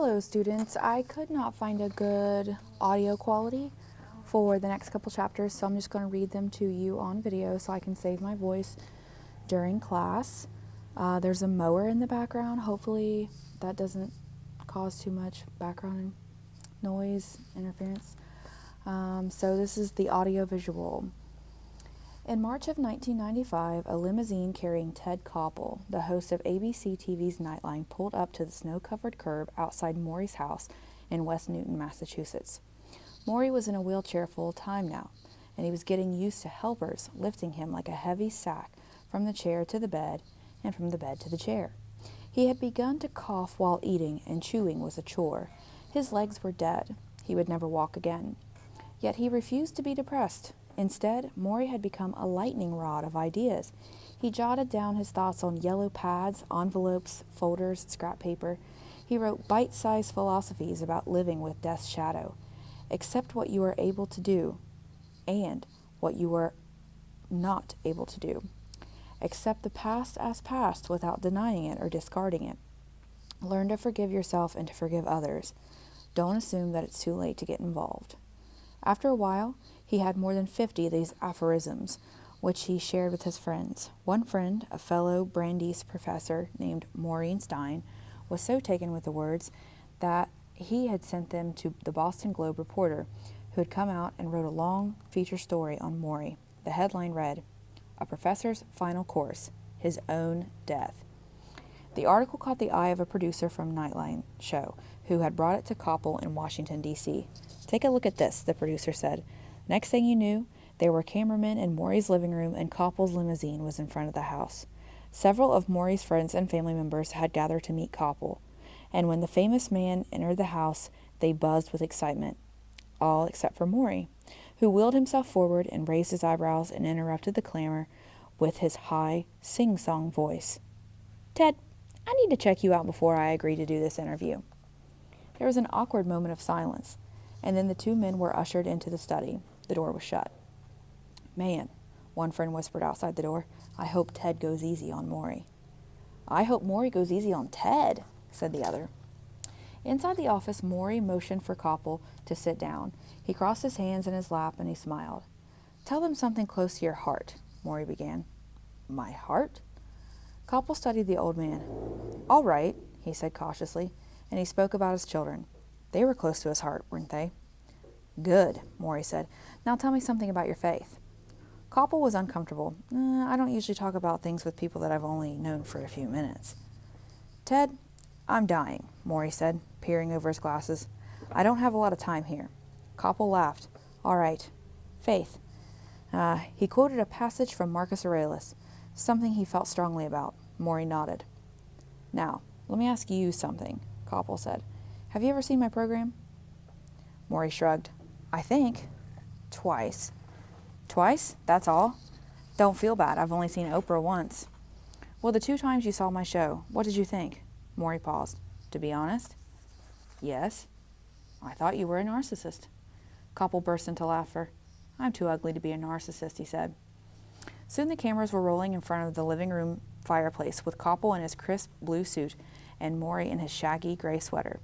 Hello students, I could not find a good audio quality for the next couple chapters, so I'm just going to read them to you on video so I can save my voice during class. There's a mower in the background. Hopefully that doesn't cause too much background noise interference. So this is the audio visual. In March of 1995, a limousine carrying Ted Koppel, the host of ABC TV's Nightline, pulled up to the snow-covered curb outside Morrie's house in West Newton, Massachusetts. Morrie was in a wheelchair full-time now, and he was getting used to helpers lifting him like a heavy sack from the chair to the bed and from the bed to the chair. He had begun to cough while eating, and chewing was a chore. His legs were dead. He would never walk again. Yet he refused to be depressed. Instead, Morrie had become a lightning rod of ideas. He jotted down his thoughts on yellow pads, envelopes, folders, scrap paper. He wrote bite-sized philosophies about living with death's shadow. Accept what you are able to do and what you are not able to do. Accept the past as past without denying it or discarding it. Learn to forgive yourself and to forgive others. Don't assume that it's too late to get involved. After a while, he had more than 50 of these aphorisms, which he shared with his friends. One friend, a fellow Brandeis professor named Morrie Stein, was so taken with the words that he had sent them to the Boston Globe reporter, who had come out and wrote a long feature story on Morrie. The headline read, "A Professor's Final Course, His Own Death." The article caught the eye of a producer from Nightline show, who had brought it to Koppel in Washington, D.C. "Take a look at this," the producer said. Next thing you knew, there were cameramen in Morrie's living room, and Koppel's limousine was in front of the house. Several of Morrie's friends and family members had gathered to meet Koppel, and when the famous man entered the house, they buzzed with excitement. All except for Morrie, who wheeled himself forward and raised his eyebrows and interrupted the clamor with his high, sing-song voice. "Ted, I need to check you out before I agree to do this interview." There was an awkward moment of silence, and then the two men were ushered into the study. The door was shut. "Man," one friend whispered outside the door, "I hope Ted goes easy on Morrie." "I hope Morrie goes easy on Ted," said the other. Inside the office, Morrie motioned for Koppel to sit down. He crossed his hands in his lap and he smiled. "Tell them something close to your heart," Morrie began. "My heart?" Koppel studied the old man. "All right," he said cautiously, and he spoke about his children. They were close to his heart, weren't they? "Good," Morrie said. "Now tell me something about your faith." Koppel was uncomfortable. I don't usually talk about things with people that I've only known for a few minutes." "Ted, I'm dying," Morrie said, peering over his glasses. "I don't have a lot of time here." Koppel laughed. "All right. Faith." He quoted a passage from Marcus Aurelius, something he felt strongly about. Morrie nodded. "Now, let me ask you something," Koppel said. "Have you ever seen my program?" Morrie shrugged. "I think. Twice." "Twice? That's all? Don't feel bad. I've only seen Oprah once." "Well, the 2 times you saw my show, what did you think?" Morrie paused. "To be honest?" "Yes." "I thought you were a narcissist." Koppel burst into laughter. "I'm too ugly to be a narcissist," he said. Soon the cameras were rolling in front of the living room fireplace, with Koppel in his crisp blue suit and Morrie in his shaggy gray sweater.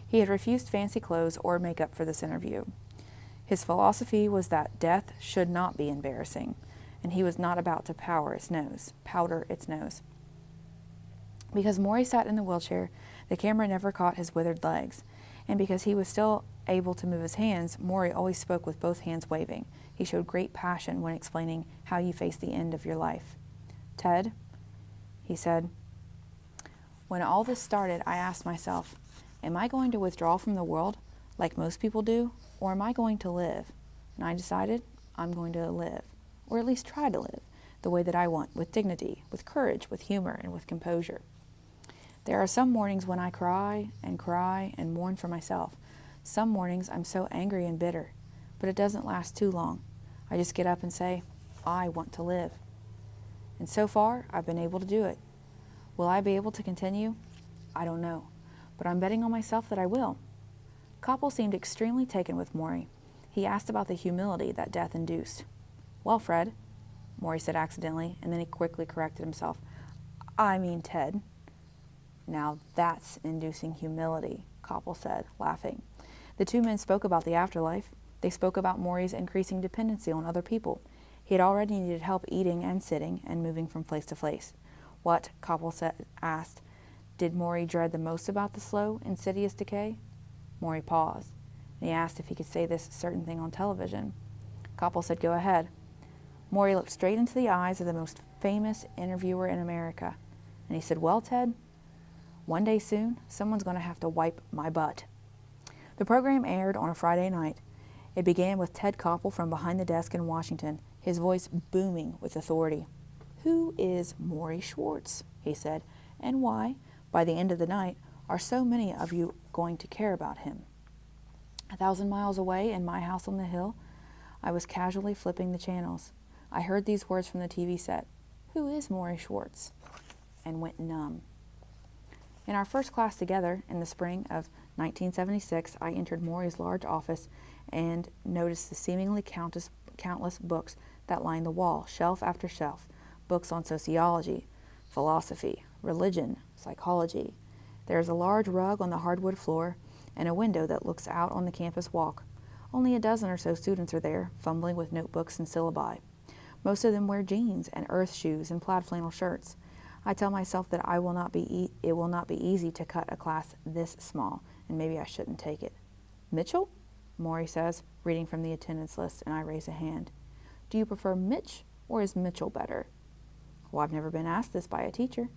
He had refused fancy clothes or makeup for this interview. His philosophy was that death should not be embarrassing, and he was not about to powder its nose. Because Morrie sat in the wheelchair, the camera never caught his withered legs, and because he was still able to move his hands, Morrie always spoke with both hands waving. He showed great passion when explaining how you face the end of your life. "Ted," he said, "when all this started, I asked myself, am I going to withdraw from the world like most people do, or am I going to live? And I decided I'm going to live, or at least try to live, the way that I want, with dignity, with courage, with humor, and with composure. There are some mornings when I cry and mourn for myself. Some mornings I'm so angry and bitter, but it doesn't last too long. I just get up and say, I want to live. And so far, I've been able to do it. Will I be able to continue? I don't know, but I'm betting on myself that I will." Koppel seemed extremely taken with Morrie. He asked about the humility that death induced. "Well, Fred," Morrie said accidentally, and then he quickly corrected himself. "I mean Ted." Now that's inducing humility, Koppel said, laughing. The two men spoke about the afterlife. They spoke about Morrie's increasing dependency on other people. He had already needed help eating and sitting and moving from place to place. What, Koppel asked, did Morrie dread the most about the slow, insidious decay? Morrie paused, and he asked if he could say this certain thing on television. Koppel said, "Go ahead." Morrie looked straight into the eyes of the most famous interviewer in America, and he said, "Well, Ted, one day soon, someone's going to have to wipe my butt." The program aired on a Friday night. It began with Ted Koppel from behind the desk in Washington, his voice booming with authority. "Who is Morrie Schwartz?" he said, "and why, by the end of the night, are so many of you going to care about him?" 1,000 miles away in my house on the hill, I was casually flipping the channels. I heard these words from the TV set, "Who is Morrie Schwartz?" and went numb. In our first class together in the spring of 1976, I entered Morrie's large office and noticed the seemingly countless books that lined the wall, shelf after shelf, books on sociology, philosophy, religion, psychology. There is a large rug on the hardwood floor and a window that looks out on the campus walk. Only a dozen or so students are there, fumbling with notebooks and syllabi. Most of them wear jeans and earth shoes and plaid flannel shirts. I tell myself that it will not be easy to cut a class this small, and maybe I shouldn't take it. "Mitchell?" Morrie says, reading from the attendance list, and I raise a hand. "Do you prefer Mitch, or is Mitchell better?" Well, I've never been asked this by a teacher.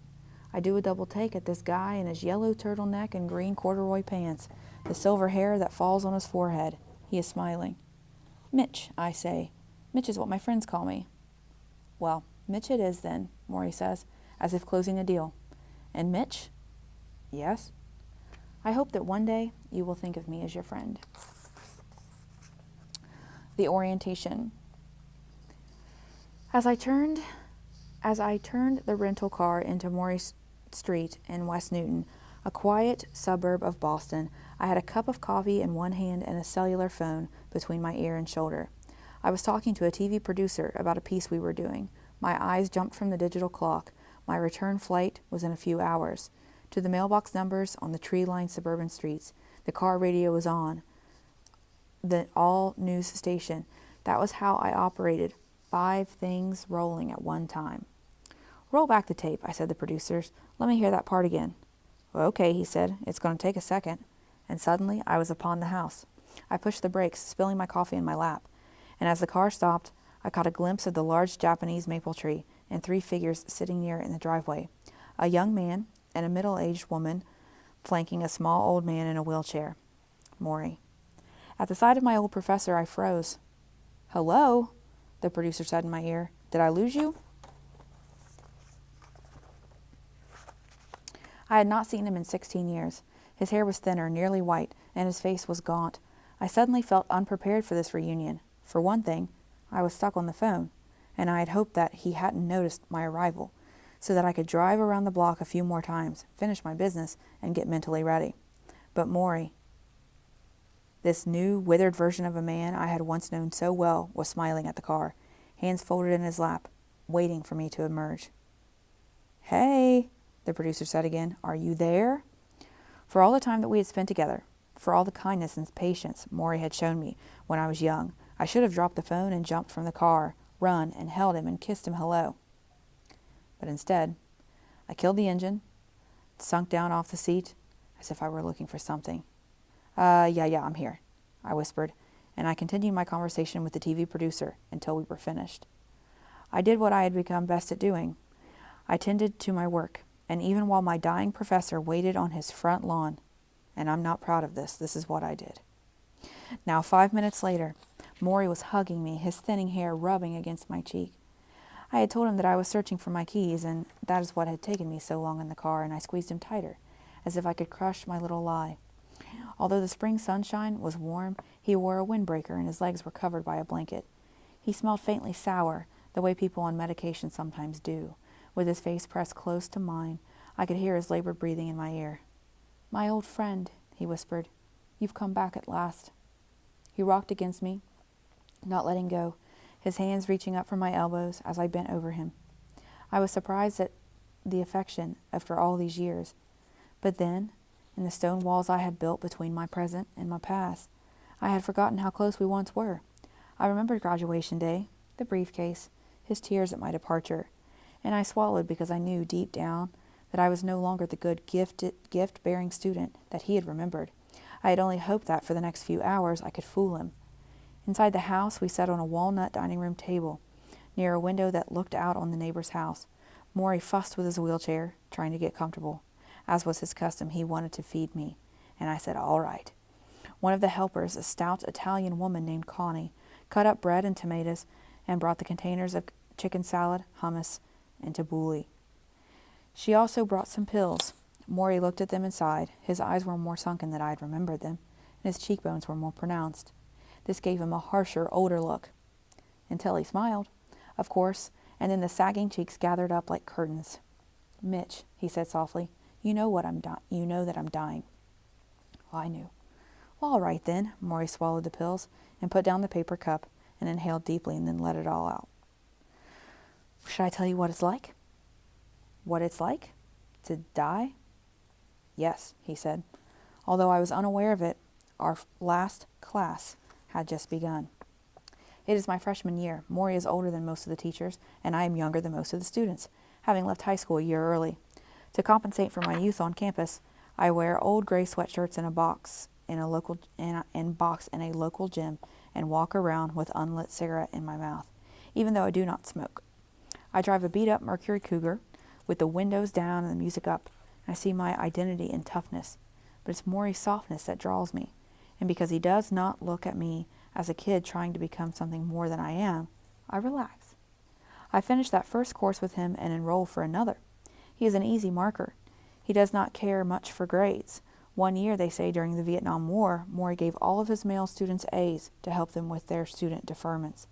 I do a double take at this guy in his yellow turtleneck and green corduroy pants, the silver hair that falls on his forehead. He is smiling. "Mitch," I say. "Mitch is what my friends call me." "Well, Mitch it is then," Morrie says, as if closing a deal. "And Mitch?" "Yes." "I hope that one day you will think of me as your friend." The orientation. As I turned the rental car into Morrie Street in West Newton, a quiet suburb of Boston, I had a cup of coffee in one hand and a cellular phone between my ear and shoulder. I was talking to a TV producer about a piece we were doing. My eyes jumped from the digital clock. My return flight was in a few hours. To the mailbox numbers on the tree-lined suburban streets, the car radio was on. The all-news station. That was how I operated. 5 things rolling at one time. "Roll back the tape," I said to the producers. "Let me hear that part again." "Well, okay," he said. "It's going to take a second." And suddenly I was upon the house. I pushed the brakes, spilling my coffee in my lap. And as the car stopped, I caught a glimpse of the large Japanese maple tree and 3 figures sitting near it in the driveway. A young man and a middle-aged woman flanking a small old man in a wheelchair. Morrie. At the sight of my old professor, I froze. "Hello?" the producer said in my ear. "Did I lose you?" I had not seen him in 16 years. His hair was thinner, nearly white, and his face was gaunt. I suddenly felt unprepared for this reunion. For one thing, I was stuck on the phone, and I had hoped that he hadn't noticed my arrival, so that I could drive around the block a few more times, finish my business, and get mentally ready. But Morrie, this new, withered version of a man I had once known so well, was smiling at the car, hands folded in his lap, waiting for me to emerge. "Hey," the producer said again, "are you there?" For all the time that we had spent together, for all the kindness and patience Morrie had shown me when I was young, I should have dropped the phone and jumped from the car, run and held him and kissed him hello. But instead, I killed the engine, sunk down off the seat, as if I were looking for something. Yeah, I'm here," I whispered, and I continued my conversation with the TV producer until we were finished. I did what I had become best at doing. I tended to my work, and even while my dying professor waited on his front lawn, and I'm not proud of this is what I did. Now, 5 minutes later, Morrie was hugging me, his thinning hair rubbing against my cheek. I had told him that I was searching for my keys, and that is what had taken me so long in the car, and I squeezed him tighter, as if I could crush my little lie. Although the spring sunshine was warm, he wore a windbreaker and his legs were covered by a blanket. He smelled faintly sour, the way people on medication sometimes do. With his face pressed close to mine, I could hear his labored breathing in my ear. "My old friend," he whispered, "you've come back at last." He rocked against me, not letting go, his hands reaching up from my elbows as I bent over him. I was surprised at the affection after all these years. But then, in the stone walls I had built between my present and my past, I had forgotten how close we once were. I remembered graduation day, the briefcase, his tears at my departure, and I swallowed because I knew deep down that I was no longer the good gift-bearing student that he had remembered. I had only hoped that for the next few hours I could fool him. Inside the house, we sat on a walnut dining room table, near a window that looked out on the neighbor's house. Morrie fussed with his wheelchair, trying to get comfortable. As was his custom, he wanted to feed me, and I said, all right. One of the helpers, a stout Italian woman named Connie, cut up bread and tomatoes and brought the containers of chicken salad, hummus, and tabbouleh. She also brought some pills. Morrie looked at them and sighed. His eyes were more sunken than I had remembered them, and his cheekbones were more pronounced. This gave him a harsher, older look. Until he smiled, of course, and then the sagging cheeks gathered up like curtains. Mitch, he said softly, you know that I'm dying. Well, I knew. Well, all right then. Morrie swallowed the pills and put down the paper cup and inhaled deeply and then let it all out. Should I tell you what it's like? What it's like? To die? Yes, he said. Although I was unaware of it, our last class had just begun. It is my freshman year. Morrie is older than most of the teachers, and I am younger than most of the students, having left high school a year early. To compensate for my youth on campus, I wear old gray sweatshirts in a box in a local gym and walk around with unlit cigarette in my mouth, even though I do not smoke. I drive a beat-up Mercury Cougar with the windows down and the music up. I see my identity in toughness, but it's Morrie's softness that draws me, and because he does not look at me as a kid trying to become something more than I am, I relax. I finish that first course with him and enroll for another. He is an easy marker. He does not care much for grades. One year, they say, during the Vietnam War, Morrie gave all of his male students A's to help them with their student deferments.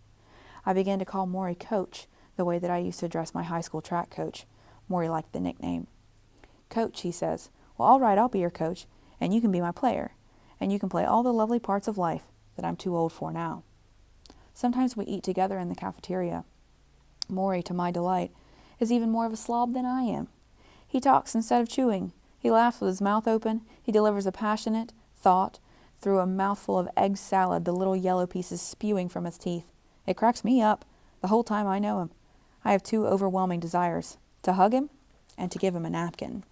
I began to call Morrie Coach, the way that I used to address my high school track coach. Morrie liked the nickname. Coach, he says, well, all right, I'll be your coach, and you can be my player, and you can play all the lovely parts of life that I'm too old for now. Sometimes we eat together in the cafeteria. Morrie, to my delight, is even more of a slob than I am. He talks instead of chewing. He laughs with his mouth open. He delivers a passionate thought through a mouthful of egg salad, the little yellow pieces spewing from his teeth. It cracks me up the whole time I know him. I have two overwhelming desires, to hug him and to give him a napkin.